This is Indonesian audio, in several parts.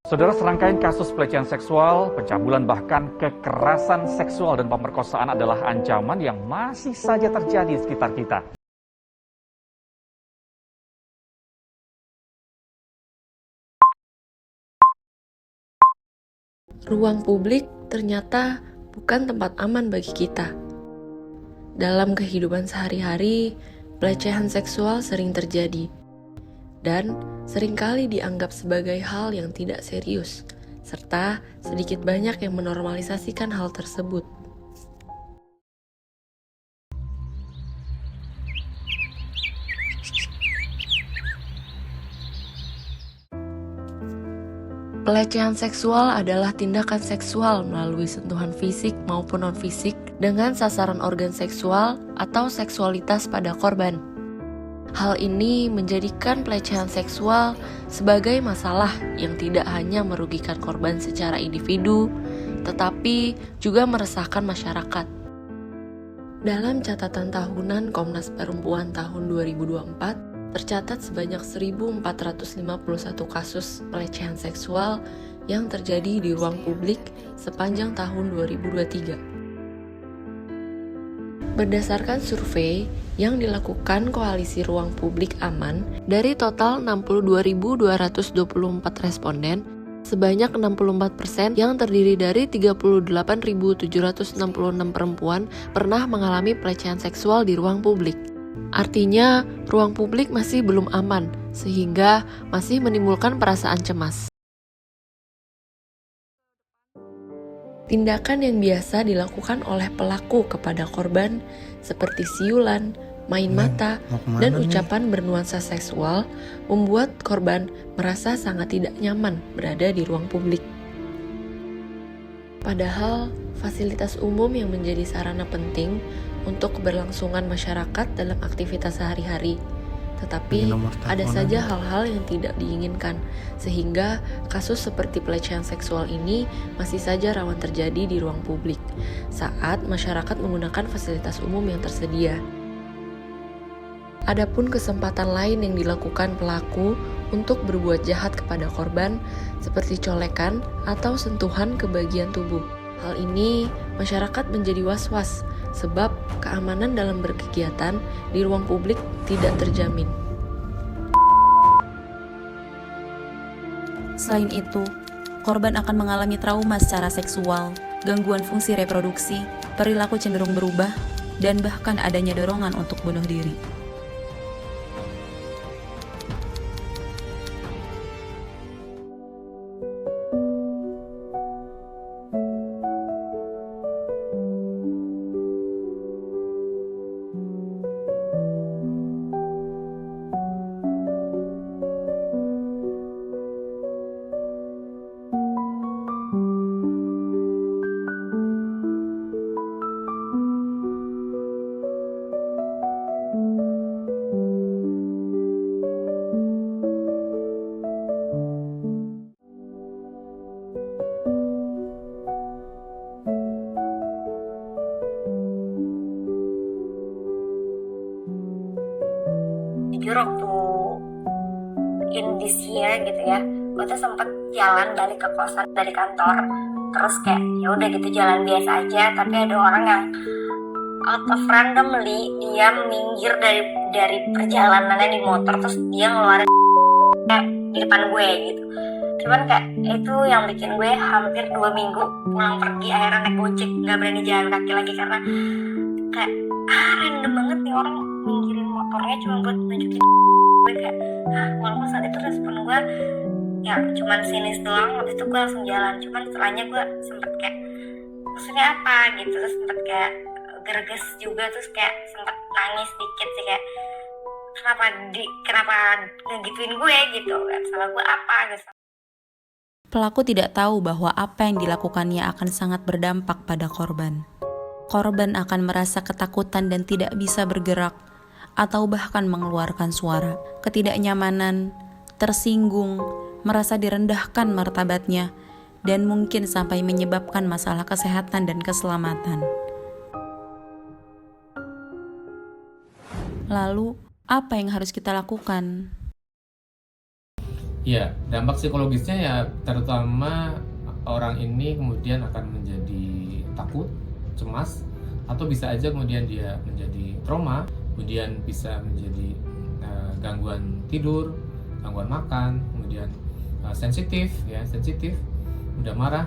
Saudara, serangkaian kasus pelecehan seksual, pencabulan bahkan kekerasan seksual dan pemerkosaan adalah ancaman yang masih saja terjadi di sekitar kita. Ruang publik ternyata bukan tempat aman bagi kita. Dalam kehidupan sehari-hari, pelecehan seksual sering terjadi dan seringkali dianggap sebagai hal yang tidak serius, serta sedikit banyak yang menormalisasikan hal tersebut. Pelecehan seksual adalah tindakan seksual melalui sentuhan fisik maupun non-fisik dengan sasaran organ seksual atau seksualitas pada korban. Hal ini menjadikan pelecehan seksual sebagai masalah yang tidak hanya merugikan korban secara individu, tetapi juga meresahkan masyarakat. Dalam catatan tahunan Komnas Perempuan tahun 2024, tercatat sebanyak 1.451 kasus pelecehan seksual yang terjadi di ruang publik sepanjang tahun 2023. Berdasarkan survei yang dilakukan Koalisi Ruang Publik Aman, dari total 62.224 responden, sebanyak 64% yang terdiri dari 38.766 perempuan pernah mengalami pelecehan seksual di ruang publik. Artinya, ruang publik masih belum aman, sehingga masih menimbulkan perasaan cemas. Tindakan yang biasa dilakukan oleh pelaku kepada korban seperti siulan, main mata, dan ucapan bernuansa seksual membuat korban merasa sangat tidak nyaman berada di ruang publik. Padahal, fasilitas umum yang menjadi sarana penting untuk keberlangsungan masyarakat dalam aktivitas sehari-hari. Tetapi ada saja hal-hal yang tidak diinginkan, sehingga kasus seperti pelecehan seksual ini masih saja rawan terjadi di ruang publik saat masyarakat menggunakan fasilitas umum yang tersedia. Adapun kesempatan lain yang dilakukan pelaku untuk berbuat jahat kepada korban, seperti colekan atau sentuhan ke bagian tubuh. Hal ini masyarakat menjadi was-was sebab keamanan dalam berkegiatan di ruang publik tidak terjamin. Selain itu, korban akan mengalami trauma secara seksual, gangguan fungsi reproduksi, perilaku cenderung berubah, dan bahkan adanya dorongan untuk bunuh diri. Jujur waktu in this year gitu ya, gue tuh sempet jalan balik ke kosan dari kantor, terus kayak ya udah gitu jalan biasa aja, tapi ada orang yang out of randomly dia minggir dari perjalanannya di motor, terus dia ngeluarin di depan gue gitu. Cuman kayak itu yang bikin gue hampir 2 minggu pulang pergi, akhirnya naik gojek, nggak berani jalan kaki lagi karena kayak random banget nih orang minggirin motornya cuma buat nunjukin gue. Kayak walaupun saat itu respon gue ya cuman sinis doang, habis itu gue langsung jalan. Cuman setelahnya gue sempet kayak maksudnya apa gitu, terus sempet kayak gerges juga, terus kayak sempet nangis dikit sih, kayak kenapa ngegituin gue gitu, kan salah gue apa gitu. Pelaku tidak tahu bahwa apa yang dilakukannya akan sangat berdampak pada korban. Korban akan merasa ketakutan dan tidak bisa bergerak, atau bahkan mengeluarkan suara. Ketidaknyamanan, tersinggung, merasa direndahkan martabatnya, dan mungkin sampai menyebabkan masalah kesehatan dan keselamatan. Lalu, apa yang harus kita lakukan? Ya, dampak psikologisnya ya terutama orang ini kemudian akan menjadi takut, cemas, atau bisa aja kemudian dia menjadi trauma, kemudian bisa menjadi gangguan tidur, gangguan makan, kemudian sensitif, mudah marah,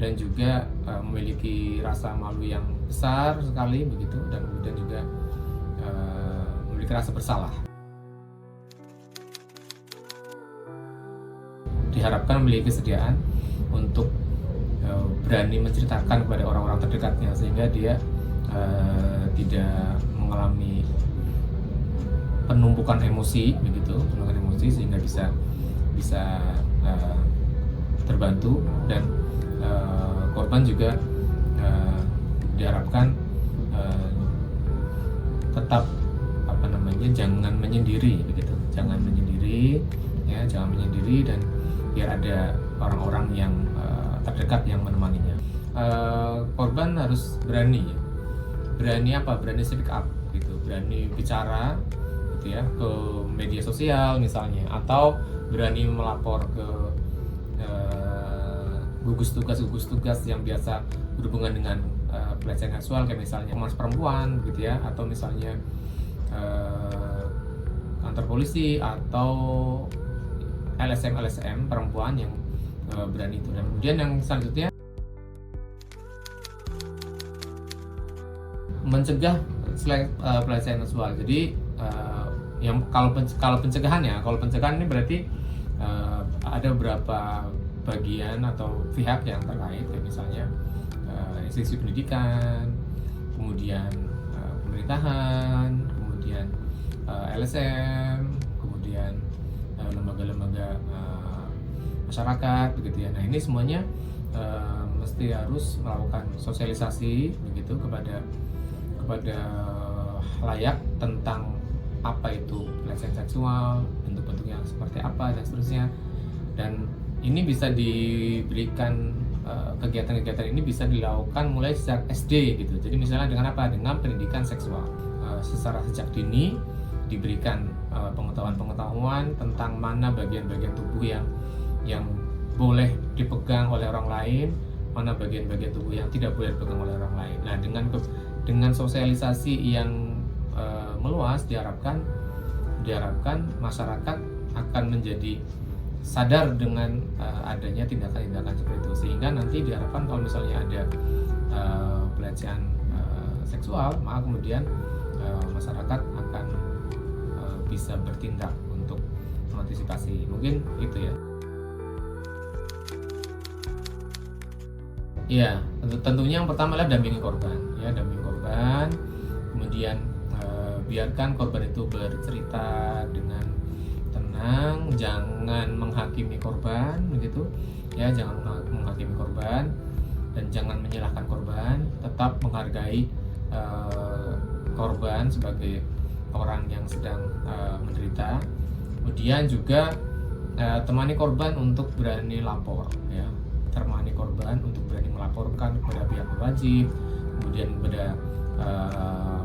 dan juga memiliki rasa malu yang besar sekali begitu, dan kemudian juga memiliki rasa bersalah. Diharapkan memiliki kesediaan untuk berani menceritakan kepada orang-orang terdekatnya sehingga dia tidak mengalami penumpukan emosi sehingga bisa terbantu, dan korban juga diharapkan tetap jangan menyendiri begitu, jangan menyendiri dan biar ada orang-orang yang terdekat yang menemaninya. Korban harus berani speak up gitu, berani bicara gitu ya ke media sosial misalnya, atau berani melapor ke gugus tugas yang biasa berhubungan dengan pelecehan seksual, kayak misalnya Komnas Perempuan gitu ya, atau misalnya kantor polisi atau LSM perempuan yang berani itu. Dan kemudian yang selanjutnya mencegah pelecehan seksual. Jadi yang kalau pencegahan ini berarti ada beberapa bagian atau pihak yang terkait, kayak misalnya institusi pendidikan, kemudian pemerintahan, kemudian LSM, kemudian lembaga-lembaga masyarakat begitu ya. Nah, ini semuanya mesti harus melakukan sosialisasi begitu kepada halayak tentang apa itu pelecehan seksual, bentuk-bentuknya seperti apa dan seterusnya. Dan ini bisa diberikan kegiatan-kegiatan ini bisa dilakukan mulai sejak SD gitu. Jadi misalnya dengan apa? Dengan pendidikan seksual. Secara sejak dini diberikan pengetahuan tentang mana bagian-bagian tubuh yang boleh dipegang oleh orang lain, mana bagian-bagian tubuh yang tidak boleh dipegang oleh orang lain. Nah, dengan sosialisasi yang meluas diharapkan masyarakat akan menjadi sadar dengan adanya tindakan-tindakan seperti itu, sehingga nanti diharapkan kalau misalnya ada pelecehan seksual, maka kemudian masyarakat akan bisa bertindak untuk mengantisipasi. Mungkin itu ya. Ya, tentunya yang pertama adalah dampingi korban. Kemudian biarkan korban itu bercerita dengan tenang, jangan menghakimi korban begitu. Ya, jangan menghakimi korban dan jangan menyalahkan korban, tetap menghargai korban sebagai orang yang sedang menderita. Kemudian juga temani korban untuk berani lapor ya. Temani korban untuk berani melaporkan kepada pihak berwajib, kemudian kepada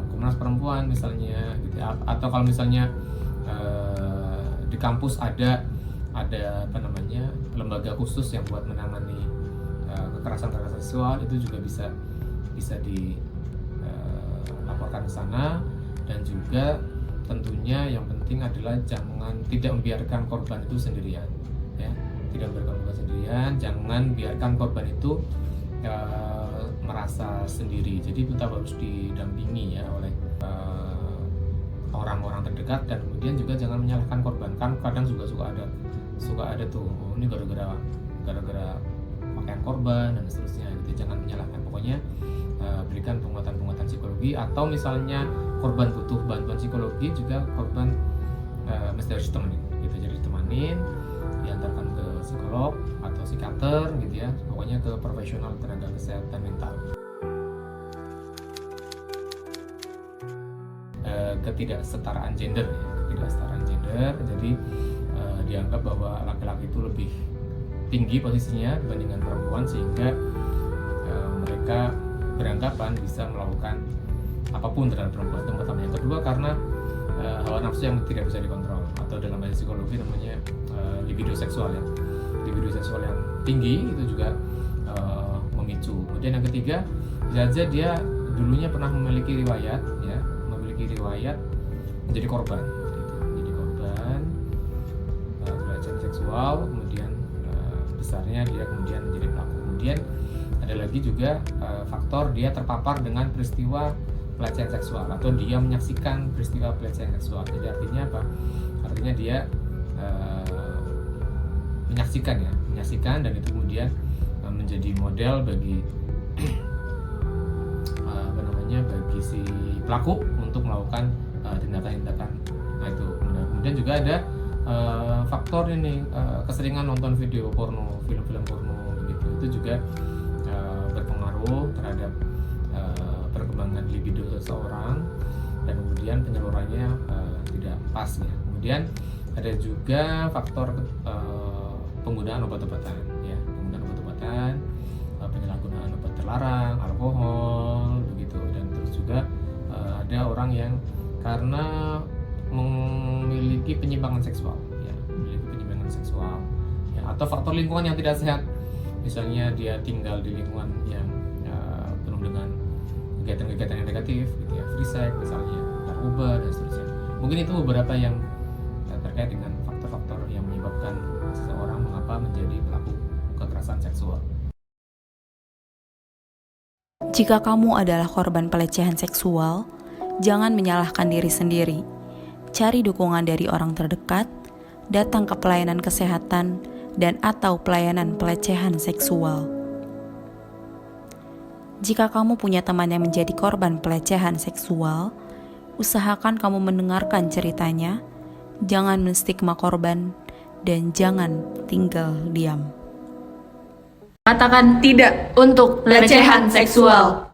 Komnas Perempuan misalnya gitu, atau kalau misalnya di kampus ada lembaga khusus yang buat menangani kekerasan seksual, itu juga bisa dilaporkan ke sana. Dan juga tentunya yang penting adalah tidak membiarkan korban itu sendirian ya, jangan biarkan korban itu merasa sendiri. Jadi kita harus didampingi ya oleh orang-orang terdekat, dan kemudian juga jangan menyalahkan korban. Kan kadang juga suka ada tuh, ini gara-gara pakaian korban dan seterusnya gitu. Jangan menyalahkan, pokoknya berikan penguatan psikologi, atau misalnya korban butuh bantuan psikologi juga korban mesti harus ditemenin gitu. Jadi ditemenin, diantarkan ke psikolog atau psikiater gitu ya, pokoknya ke profesional tenaga kesehatan mental. Ketidaksetaraan gender, jadi dianggap bahwa laki-laki itu lebih tinggi posisinya dibandingkan perempuan, sehingga mereka beranggapan bisa melakukan apapun terhadap perempuan. Itu pertama. Yang kedua, karena hawa nafsu yang tidak bisa dikontrol atau dalam bahasa psikologi namanya libido seksual ya. Libido seksual yang tinggi itu juga memicu. Kemudian yang ketiga, bisa saja dia dulunya pernah memiliki riwayat menjadi korban, pelecehan seksual, kemudian besarnya dia kemudian menjadi pelaku. Kemudian ada lagi juga faktor dia terpapar dengan peristiwa pelecehan seksual atau dia menyaksikan peristiwa pelecehan seksual. Jadi artinya apa? Artinya dia menyaksikan dan itu kemudian menjadi model bagi bagi si pelaku untuk melakukan tindakan-tindakan. Nah itu. Kemudian juga ada faktor ini keseringan nonton video porno, film-film porno begitu. Itu juga berpengaruh terhadap perkembangan libido seseorang dan kemudian penyalurannya tidak pas ya. Kemudian ada juga faktor penggunaan obat-obatan ya, penyalahgunaan obat terlarang, alkohol begitu. Dan terus juga ada orang yang karena memiliki penyimpangan seksual ya, atau faktor lingkungan yang tidak sehat. Misalnya dia tinggal di lingkungan yang penuh dengan kegiatan-kegiatan yang negatif gitu ya, free sex misalnya, narkoba dan seterusnya. Mungkin itu beberapa yang terkait dengan faktor-faktor yang menyebabkan seseorang mengapa menjadi pelaku kekerasan seksual. Jika kamu adalah korban pelecehan seksual, jangan menyalahkan diri sendiri. Cari dukungan dari orang terdekat, datang ke pelayanan kesehatan dan atau pelayanan pelecehan seksual. Jika kamu punya teman yang menjadi korban pelecehan seksual, usahakan kamu mendengarkan ceritanya, jangan menstigma korban, dan jangan tinggal diam. Katakan tidak untuk pelecehan seksual.